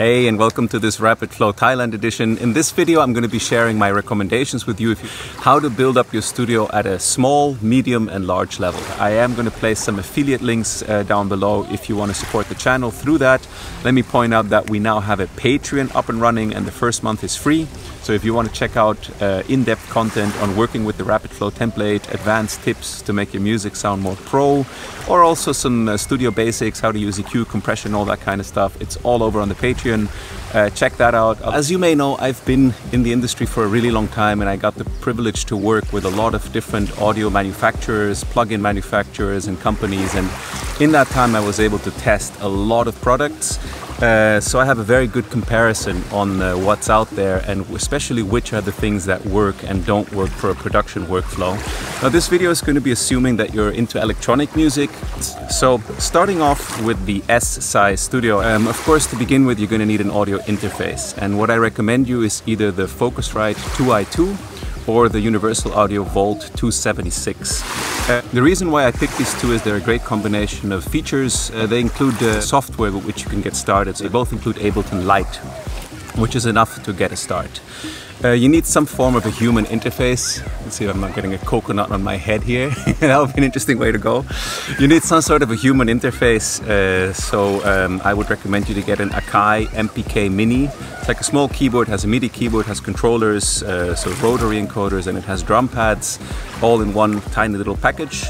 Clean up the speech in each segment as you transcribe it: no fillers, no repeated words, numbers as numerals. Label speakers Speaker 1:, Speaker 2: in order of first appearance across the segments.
Speaker 1: Hey, and welcome to this Rapid Flow Thailand edition. In this video, I'm going to be sharing my recommendations with you how to build up your studio at a small, medium and large level. I am going to place some affiliate links down below if you want to support the channel through that. Let me point out that we now have a Patreon up and running and the first month is free. So if you want to check out in-depth content on working with the Rapid Flow template, advanced tips to make your music sound more pro, or also some studio basics, how to use EQ, compression, all that kind of stuff, it's all over on the Patreon. Check that out. As you may know, I've been in the industry for a really long time and I got the privilege to work with a lot of different audio manufacturers, plug-in manufacturers and companies, and in that time I was able to test a lot of products. So I have a very good comparison on what's out there and especially which are the things that work and don't work for a production workflow. Now this video is going to be assuming that you're into electronic music. So starting off with the S-size studio, of course to begin with you're going to need an audio interface, and what I recommend you is either the Focusrite 2i2 or the Universal Audio Volt 276. The reason why I picked these two is they're a great combination of features. They include software with which you can get started. So they both include Ableton Lite, which is enough to get a start. You need some form of a human interface. Let's see if I'm not getting a coconut on my head here. That would be an interesting way to go. You need some sort of a human interface. I would recommend you to get an Akai MPK Mini. It's like a small keyboard, has a MIDI keyboard, has controllers, so rotary encoders, and it has drum pads, all in one tiny little package.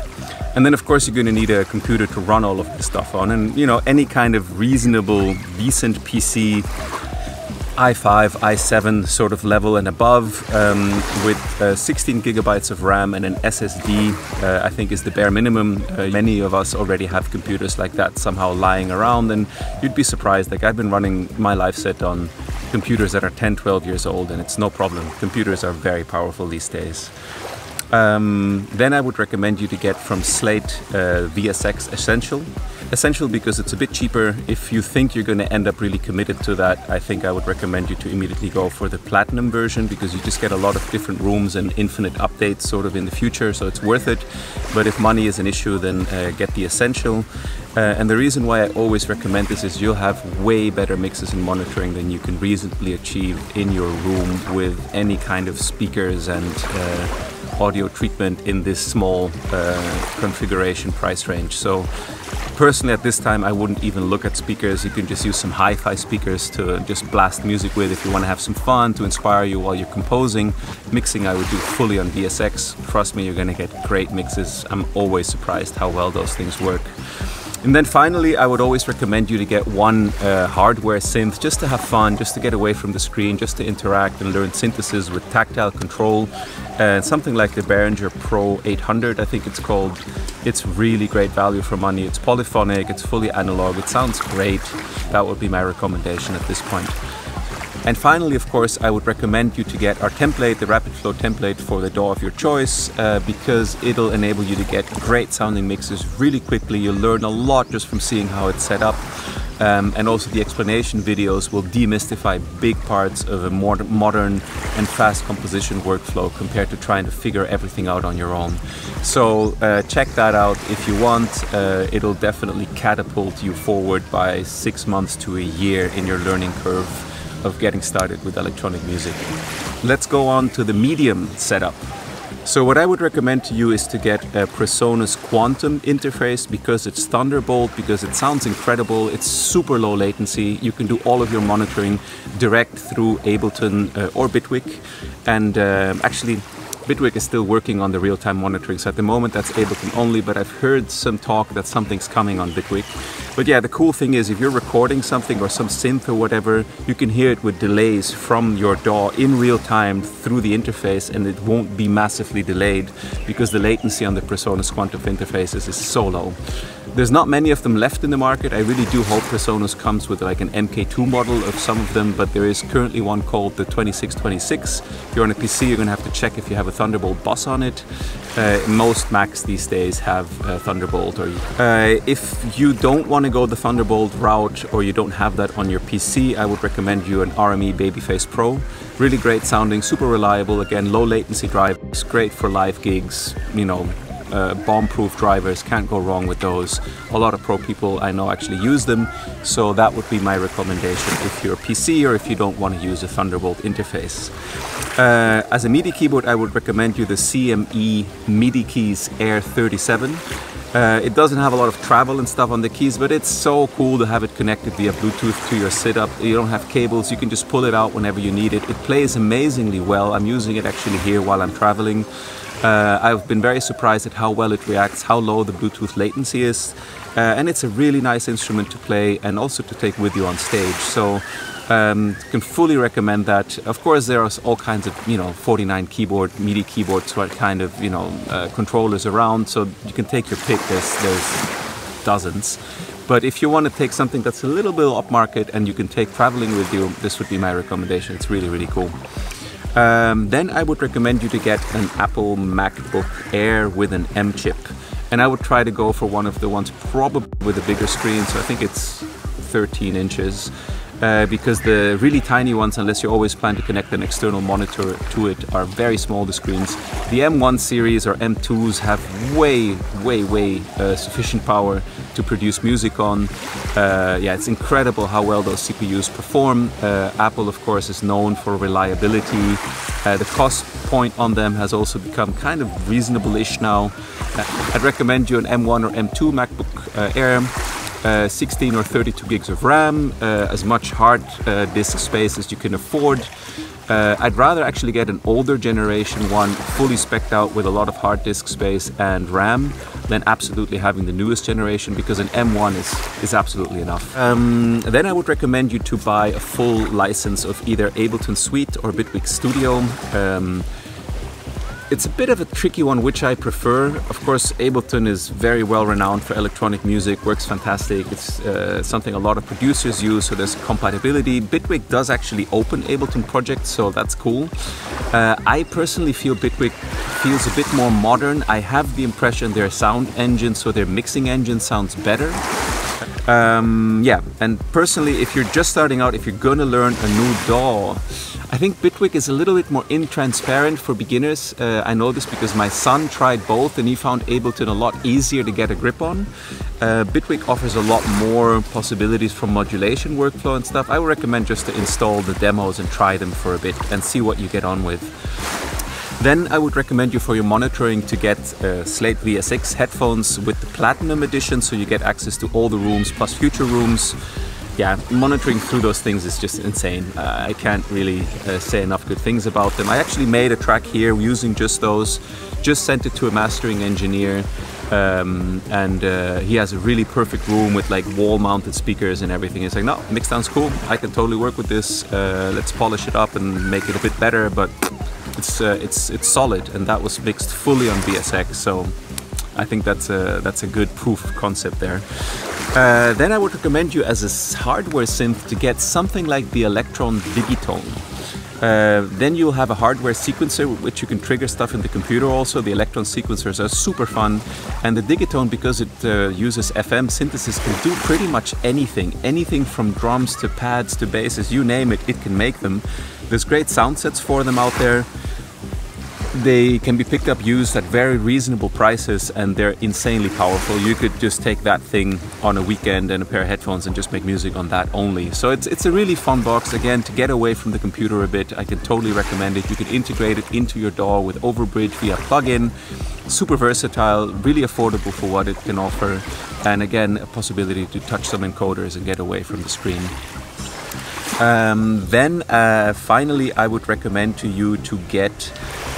Speaker 1: And then of course you're going to need a computer to run all of this stuff on, and you know, any kind of reasonable, decent PC, i5, i7 sort of level and above, with 16 gigabytes of RAM and an SSD, I think is the bare minimum. Many of us already have computers like that somehow lying around, and you'd be surprised. Like, I've been running my live set on computers that are 10, 12 years old and it's no problem. Computers are very powerful these days. Then I would recommend you to get from Slate VSX Essential. Essential because it's a bit cheaper. If you think you're going to end up really committed to that, I think I would recommend you to immediately go for the Platinum version, because you just get a lot of different rooms and infinite updates sort of in the future, so it's worth it. But if money is an issue, then get the Essential. And the reason why I always recommend this is you'll have way better mixes and monitoring than you can reasonably achieve in your room with any kind of speakers and audio treatment in this small configuration price range. So personally at this time I wouldn't even look at speakers. You can just use some hi-fi speakers to just blast music with if you want to have some fun, to inspire you while you're composing. Mixing I would do fully on VSX. Trust me, you're going to get great mixes. I'm always surprised how well those things work. And then finally, I would always recommend you to get one hardware synth just to have fun, just to get away from the screen, just to interact and learn synthesis with tactile control. Something like the Behringer Pro 800, I think it's called. It's really great value for money. It's polyphonic, it's fully analog, it sounds great. That would be my recommendation at this point. And finally, of course, I would recommend you to get our template, the Rapid Flow template for the DAW of your choice, because it'll enable you to get great sounding mixes really quickly. You'll learn a lot just from seeing how it's set up. And also the explanation videos will demystify big parts of a more modern and fast composition workflow compared to trying to figure everything out on your own. So check that out if you want. It'll definitely catapult you forward by 6 months to a year in your learning curve of getting started with electronic music. Let's go on to the medium setup. So what I would recommend to you is to get a Presonus Quantum interface, because it's Thunderbolt, because it sounds incredible, it's super low latency, you can do all of your monitoring direct through Ableton or Bitwig, and actually Bitwig is still working on the real-time monitoring, so at the moment that's Ableton only, but I've heard some talk that something's coming on Bitwig. But yeah, the cool thing is if you're recording something or some synth or whatever, you can hear it with delays from your DAW in real time through the interface, and it won't be massively delayed because the latency on the Presonus Quantum interfaces is so low. There's not many of them left in the market. I really do hope Presonus comes with like an MK2 model of some of them, but there is currently one called the 2626. If you're on a PC, you're going to have to check if you have a Thunderbolt bus on it. Most Macs these days have Thunderbolt. If you don't want to go the Thunderbolt route, or you don't have that on your PC, I would recommend you an RME Babyface Pro. Really great sounding, super reliable, again low latency drive. It's great for live gigs, you know, bomb-proof drivers, can't go wrong with those. A lot of pro people I know actually use them, so that would be my recommendation if you're a PC or if you don't want to use a Thunderbolt interface. As a MIDI keyboard, I would recommend you the CME MIDI Keys Air 37. It doesn't have a lot of travel and stuff on the keys, but it's so cool to have it connected via Bluetooth to your sit-up. You don't have cables, you can just pull it out whenever you need it. It plays amazingly well. I'm using it actually here while I'm traveling. I've been very surprised at how well it reacts, how low the Bluetooth latency is. And it's a really nice instrument to play and also to take with you on stage. So can fully recommend that. Of course, there are all kinds of 49 keyboard MIDI keyboards, kind of controllers around, so you can take your pick. There's dozens. But if you want to take something that's a little bit upmarket and you can take traveling with you, this would be my recommendation. It's really, really cool. Then I would recommend you to get an Apple MacBook Air with an M chip. And I would try to go for one of the ones probably with a bigger screen, so I think it's 13 inches. Because the really tiny ones, unless you always plan to connect an external monitor to it, are very small, the screens. The M1 series or M2s have way sufficient power to produce music on. Yeah, it's incredible how well those CPUs perform. Apple, of course, is known for reliability. The cost point on them has also become kind of reasonable-ish now. I'd recommend you an M1 or M2 MacBook Air. 16 or 32 gigs of RAM, as much hard disk space as you can afford. I'd rather actually get an older generation one, fully spec'd out with a lot of hard disk space and RAM, than absolutely having the newest generation, because an M1 is absolutely enough. Then I would recommend you to buy a full license of either Ableton Suite or Bitwig Studio. It's a bit of a tricky one, which I prefer. Of course, Ableton is very well renowned for electronic music, works fantastic. It's something a lot of producers use, so there's compatibility. Bitwig does actually open Ableton projects, so that's cool. I personally feel Bitwig feels a bit more modern. I have the impression their sound engine, so their mixing engine sounds better. Yeah, and personally, if you're just starting out, if you're gonna learn a new DAW, I think Bitwig is a little bit more intransparent for beginners. I know this because my son tried both and he found Ableton a lot easier to get a grip on. Bitwig offers a lot more possibilities from modulation workflow and stuff. I would recommend just to install the demos and try them for a bit and see what you get on with. Then I would recommend you for your monitoring to get Slate VSX headphones with the Platinum Edition, so you get access to all the rooms plus future rooms. Yeah, monitoring through those things is just insane. I can't really say enough good things about them. I actually made a track here using just those, just sent it to a mastering engineer, and he has a really perfect room with like wall-mounted speakers and everything. It's like, no, mix sounds cool, I can totally work with this, let's polish it up and make it a bit better, but it's solid, and that was mixed fully on VSX, so I think that's a good proof of concept there. Then I would recommend you as a hardware synth to get something like the Electron Digitone. Then you'll have a hardware sequencer with which you can trigger stuff in the computer also. The Electron sequencers are super fun, and the Digitone, because it uses FM synthesis, can do pretty much anything. Anything from drums to pads to basses, you name it, it can make them. There's great sound sets for them out there. They can be picked up used at very reasonable prices, and they're insanely powerful. You could just take that thing on a weekend and a pair of headphones and just make music on that only. So it's a really fun box. Again, to get away from the computer a bit, I can totally recommend it. You can integrate it into your DAW with Overbridge via plugin. Super versatile, really affordable for what it can offer. And again, a possibility to touch some encoders and get away from the screen. Then finally, I would recommend to you to get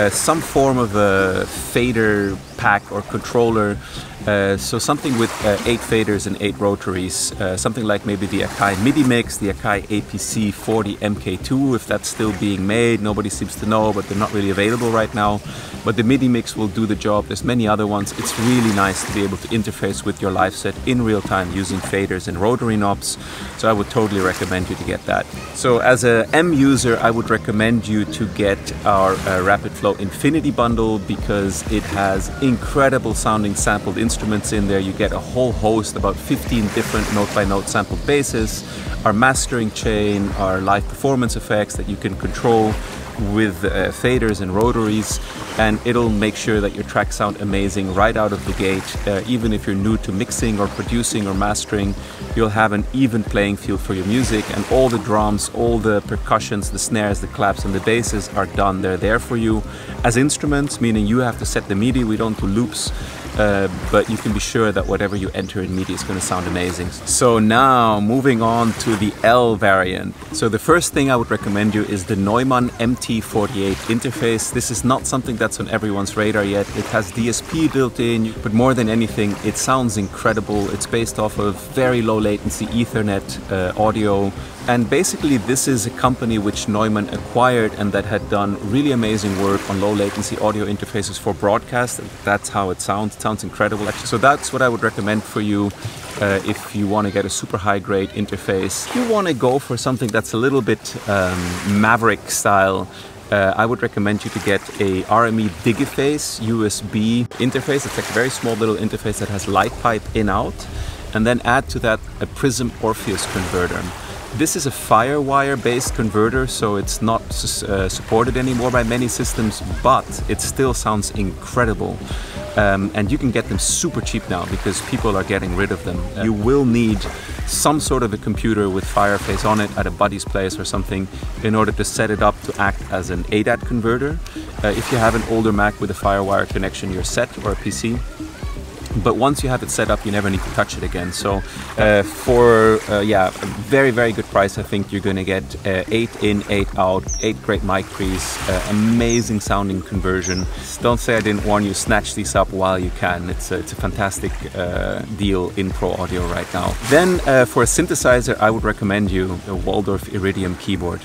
Speaker 1: some form of a fader pack or controller, so something with 8 faders and 8 rotaries, something like maybe the Akai MIDI Mix, the Akai APC 40 MK2, if that's still being made. Nobody seems to know, but they're not really available right now. But the MIDI Mix will do the job. There's many other ones. It's really nice to be able to interface with your live set in real time using faders and rotary knobs. So I would totally recommend you to get that. So as a M user, I would recommend you to get our Rapid Flow Infinity Bundle, because it has incredible sounding sampled instruments in there. You get a whole host, about 15 different note-by-note sampled basses, our mastering chain, our live performance effects that you can control, with faders and rotaries, and it'll make sure that your tracks sound amazing right out of the gate. Even if you're new to mixing or producing or mastering, you'll have an even playing field for your music, and all the drums, all the percussions, the snares, the claps and the basses are done. They're there for you as instruments, meaning you have to set the MIDI. We don't do loops. But you can be sure that whatever you enter in MIDI is going to sound amazing. So now moving on to the L variant. So the first thing I would recommend you is the Neumann MT48 interface. This is not something that's on everyone's radar yet. It has DSP built in, but more than anything, it sounds incredible. It's based off of very low latency Ethernet audio. And basically this is a company which Neumann acquired and that had done really amazing work on low latency audio interfaces for broadcast. That's how it sounds. It sounds incredible actually. So that's what I would recommend for you if you want to get a super high grade interface. If you want to go for something that's a little bit Maverick style, I would recommend you to get a RME Digiface USB interface. It's like a very small little interface that has light pipe in out, and then add to that a Prism Orpheus converter. This is a FireWire based converter, so it's not supported anymore by many systems, but it still sounds incredible. And you can get them super cheap now because people are getting rid of them. You will need some sort of a computer with Fireface on it at a buddy's place or something in order to set it up to act as an ADAT converter. If you have an older Mac with a FireWire connection, you're set, or a PC. But once you have it set up, you never need to touch it again. So for a very, very good price, I think you're going to get 8 in, 8 out, 8 great mic pre's, amazing sounding conversion. Don't say I didn't warn you, snatch these up while you can. It's a fantastic deal in Pro Audio right now. Then for a synthesizer, I would recommend you a Waldorf Iridium keyboard.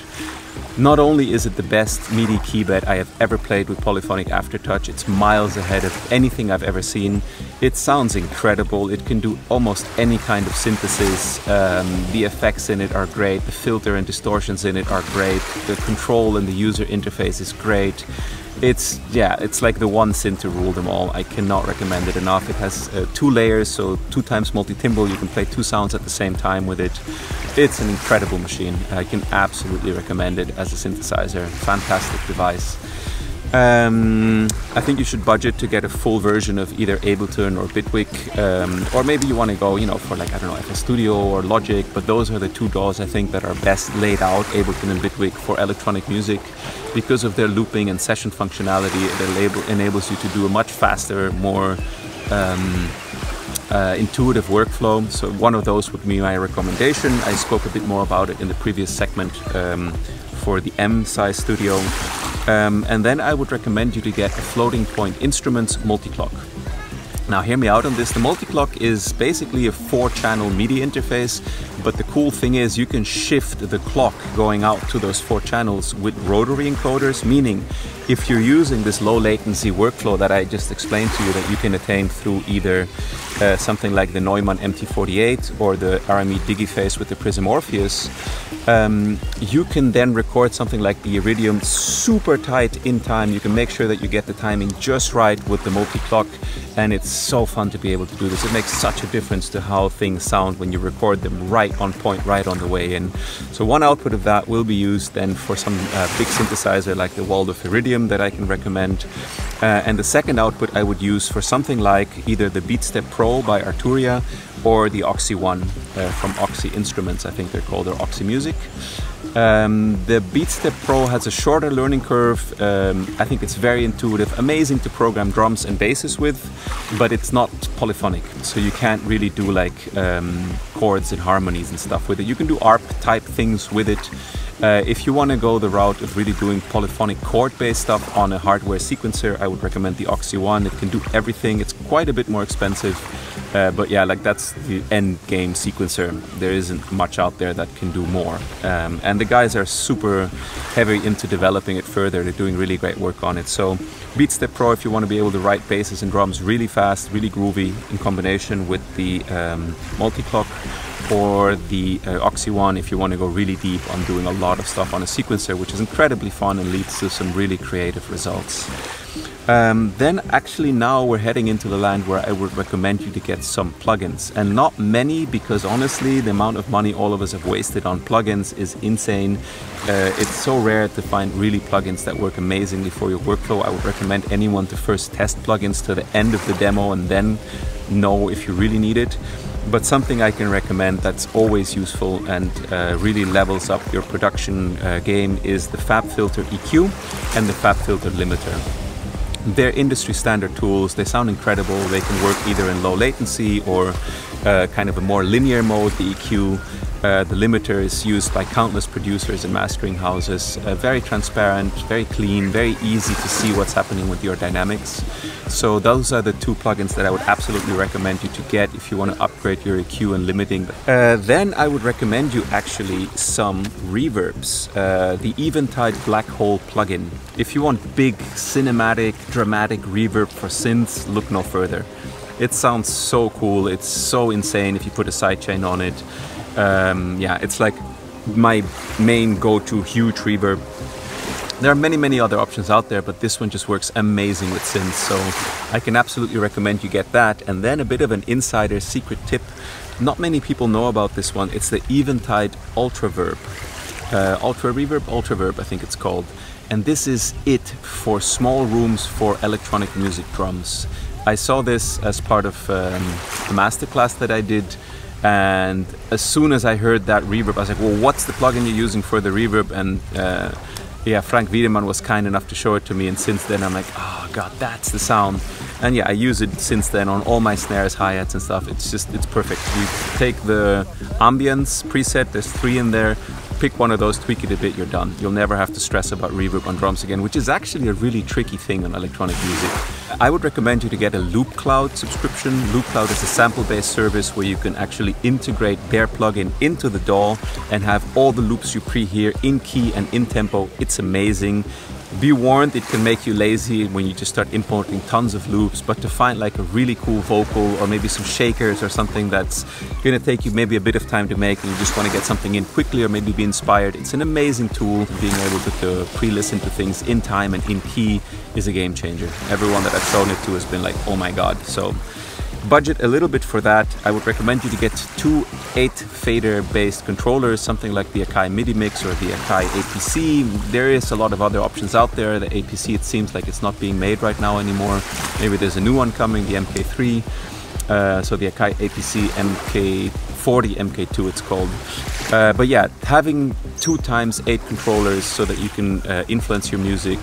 Speaker 1: Not only is it the best MIDI keybed I have ever played with Polyphonic Aftertouch, it's miles ahead of anything I've ever seen. It sounds incredible. It can do almost any kind of synthesis. The effects in it are great. The filter and distortions in it are great. The control and the user interface is great. It's like the one synth to rule them all. I cannot recommend it enough. It has 2 layers, so 2 times multi-timbal. You can play 2 sounds at the same time with it. It's an incredible machine. I can absolutely recommend it as a synthesizer. Fantastic device. I think you should budget to get a full version of either Ableton or Bitwig, or maybe you want to go, for like, I don't know, FL Studio or Logic, but those are the 2 DAWs I think that are best laid out, Ableton and Bitwig, for electronic music. Because of their looping and session functionality, it enables you to do a much faster, more intuitive workflow. So one of those would be my recommendation. I spoke a bit more about it in the previous segment for the M-size studio. And then I would recommend you to get a Floating Point Instruments multi-clock. Now hear me out on this. The multi-clock is basically a 4-channel MIDI interface, but the cool thing is you can shift the clock going out to those 4 channels with rotary encoders, meaning if you're using this low latency workflow that I just explained to you that you can attain through either something like the Neumann MT48 or the RME Digiface with the Prism Orpheus, you can then record something like the Iridium super tight in time. You can make sure that you get the timing just right with the multi-clock, and it's so fun to be able to do this. It makes such a difference to how things sound when you record them right on point, right on the way in. So one output of that will be used then for some big synthesizer like the Waldorf Iridium that I can recommend. And the second output I would use for something like either the BeatStep Pro by Arturia or the Oxy One from Oxy Instruments, I think they're called, or Oxy Music. The BeatStep Pro has a shorter learning curve. I think it's very intuitive, amazing to program drums and basses with, but it's not polyphonic, so you can't really do like chords and harmonies and stuff with it. You can do ARP type things with it. If you want to go the route of really doing polyphonic chord-based stuff on a hardware sequencer, I would recommend the Oxy One. It can do everything. It's quite a bit more expensive, but yeah, like that's the end game sequencer. There isn't much out there that can do more. And the guys are super heavy into developing it further. They're doing really great work on it. So BeatStep Pro, if you want to be able to write basses and drums really fast, really groovy, in combination with the multi-clock, or the Oxy One if you want to go really deep on doing a lot of stuff on a sequencer, which is incredibly fun and leads to some really creative results. Then actually now we're heading into the land where I would recommend you to get some plugins, and not many, because honestly the amount of money all of us have wasted on plugins is insane. It's so rare to find really plugins that work amazingly for your workflow. I would recommend anyone to first test plugins to the end of the demo and then know if you really need it. But something I can recommend that's always useful and really levels up your production game is the FabFilter EQ and the FabFilter Limiter. They're industry standard tools. They sound incredible. They can work either in low latency or kind of a more linear mode, the EQ. The limiter is used by countless producers and mastering houses. Very transparent, very clean, very easy to see what's happening with your dynamics. So those are the two plugins that I would absolutely recommend you to get if you want to upgrade your EQ and limiting. Then I would recommend you actually some reverbs. The Eventide Black Hole plugin. If you want big, cinematic, dramatic reverb for synths, look no further. It sounds so cool. It's so insane if you put a sidechain on it. Yeah, it's like my main go-to huge reverb. There are many other options out there, but this one just works amazing with synths, so I can absolutely recommend you get that. And then a bit of an insider secret tip. Not many people know about this one. It's the Eventide Ultra Reverb, I think it's called. And this is it for small rooms for electronic music drums. I saw this as part of the masterclass that I did. And as soon as I heard that reverb, I was like, well, what's the plugin you're using for the reverb? And yeah, Frank Wiedemann was kind enough to show it to me, and since then I'm like, oh god, that's the sound. And yeah, I use it since then on all my snares, hi-hats and stuff. It's perfect. You take the ambience preset, there's 3 in there, pick one of those, tweak it a bit, you're done. You'll never have to stress about reverb on drums again, which is actually a really tricky thing on electronic music. I would recommend you to get a Loop Cloud subscription. Loop Cloud is a sample-based service where you can actually integrate their plugin into the DAW and have all the loops you pre-hear in key and in tempo. It's amazing. Be warned, it can make you lazy when you just start importing tons of loops, but to find like a really cool vocal or maybe some shakers or something that's going to take you maybe a bit of time to make and you just want to get something in quickly or maybe be inspired, it's an amazing tool. Being able to pre-listen to things in time and in key is a game changer. Everyone that I've shown it to has been like, oh my god. So budget a little bit for that. I would recommend you to get 2 8-fader based controllers, something like the Akai MIDI Mix or the Akai APC. There is a lot of other options out there. The APC, it seems like it's not being made right now anymore. Maybe there's a new one coming, the MK3. So the Akai APC MK40 MK2 it's called. But yeah, having 2x8 controllers so that you can influence your music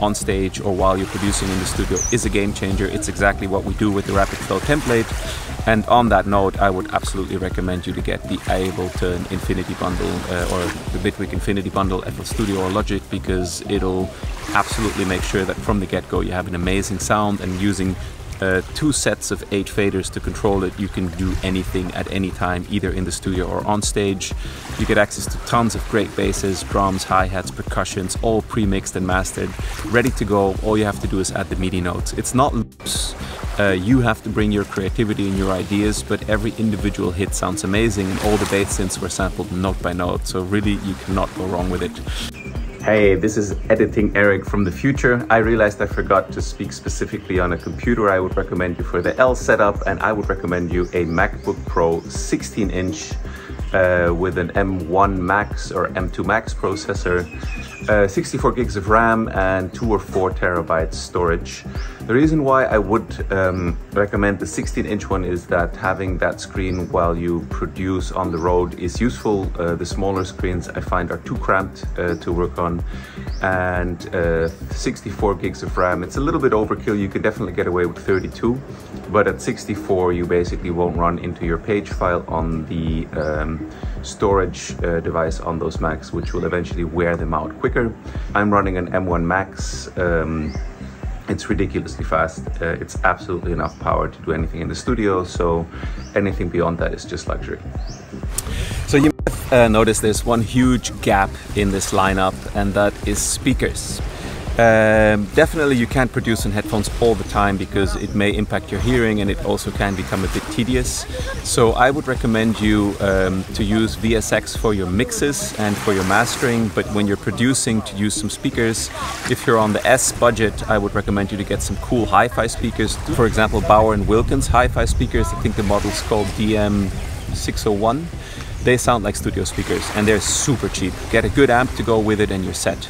Speaker 1: on stage or while you're producing in the studio is a game changer. It's exactly what we do with the Rapid Flow template. And on that note, I would absolutely recommend you to get the Ableton Infinity Bundle or the Bitwig Infinity Bundle, FL Studio or Logic, because it'll absolutely make sure that from the get-go you have an amazing sound, and using 2 sets of 8 faders to control it, you can do anything at any time, either in the studio or on stage. You get access to tons of great basses, drums, hi-hats, percussions, all pre-mixed and mastered, ready to go. All you have to do is add the MIDI notes. It's not loops. You have to bring your creativity and your ideas, but every individual hit sounds amazing, and all the bass synths were sampled note by note, so really you cannot go wrong with it. Hey, this is Editing Eric from the future. I realized I forgot to speak specifically on a computer. I would recommend you for the L setup, and I would recommend you a MacBook Pro 16-inch with an M1 Max or M2 Max processor, 64 gigs of RAM and 2 or 4 terabytes storage. The reason why I would recommend the 16-inch one is that having that screen while you produce on the road is useful. The smaller screens I find are too cramped to work on, and 64 gigs of RAM, it's a little bit overkill. You can definitely get away with 32, but at 64 you basically won't run into your page file on the storage device on those Macs, which will eventually wear them out quicker. I'm running an M1 Max. It's ridiculously fast. It's absolutely enough power to do anything in the studio, so anything beyond that is just luxury. So you might notice there's one huge gap in this lineup, and that is speakers. Definitely you can't produce on headphones all the time because it may impact your hearing and it also can become a bit tedious. So I would recommend you to use VSX for your mixes and for your mastering, but when you're producing, to use some speakers. If you're on the S budget, I would recommend you to get some cool hi-fi speakers. For example, Bauer & Wilkins hi-fi speakers. I think the model's called DM601. They sound like studio speakers and they're super cheap. Get a good amp to go with it and you're set.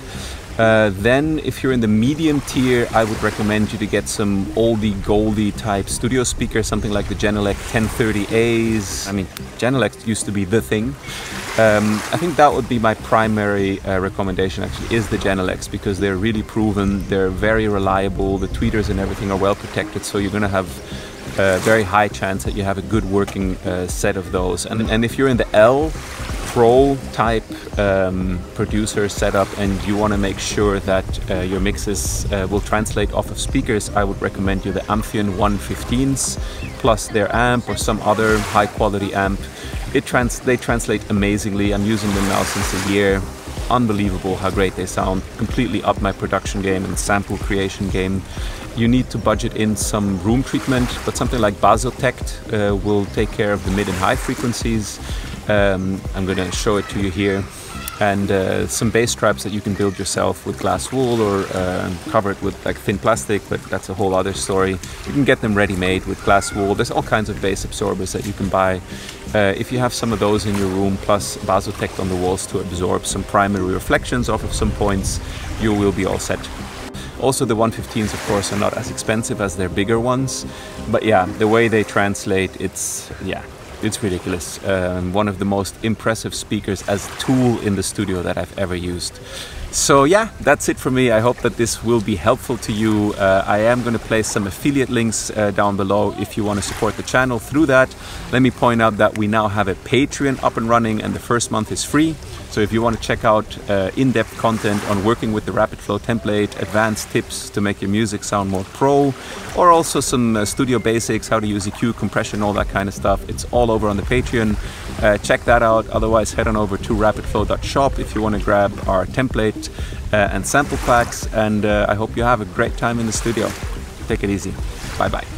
Speaker 1: Then if you're in the medium tier, I would recommend you to get some oldie goldie type studio speakers, something like the Genelec 1030As. I mean, Genelec used to be the thing. I think that would be my primary recommendation actually, is the Genelecs, because they're really proven, they're very reliable, the tweeters and everything are well protected, so you're going to have a very high chance that you have a good working set of those. And if you're in the L Pro type producer setup and you want to make sure that your mixes will translate off of speakers, I would recommend you the Amphion 115s plus their amp or some other high quality amp. They translate amazingly. I'm using them now since a year. Unbelievable how great they sound. Completely up my production game and sample creation game. You need to budget in some room treatment, but something like Basotect will take care of the mid and high frequencies. I'm going to show it to you here. And some bass traps that you can build yourself with glass wool or cover it with like thin plastic, but that's a whole other story. You can get them ready-made with glass wool. There's all kinds of bass absorbers that you can buy. If you have some of those in your room, plus Basotect on the walls to absorb some primary reflections off of some points, you will be all set. Also, the 115s, of course, are not as expensive as their bigger ones, but yeah, the way they translate, it's ridiculous. One of the most impressive speakers as a tool in the studio that I've ever used. So yeah, that's it for me. I hope that this will be helpful to you. I am going to place some affiliate links down below if you want to support the channel through that. Let me point out that we now have a Patreon up and running and the first month is free. So if you want to check out in-depth content on working with the Rapid Flow template, advanced tips to make your music sound more pro, or also some studio basics, how to use EQ, compression, all that kind of stuff, it's all over on the Patreon. Check that out. Otherwise, head on over to rapidflow.shop if you want to grab our template and sample packs. And I hope you have a great time in the studio. Take it easy. Bye bye.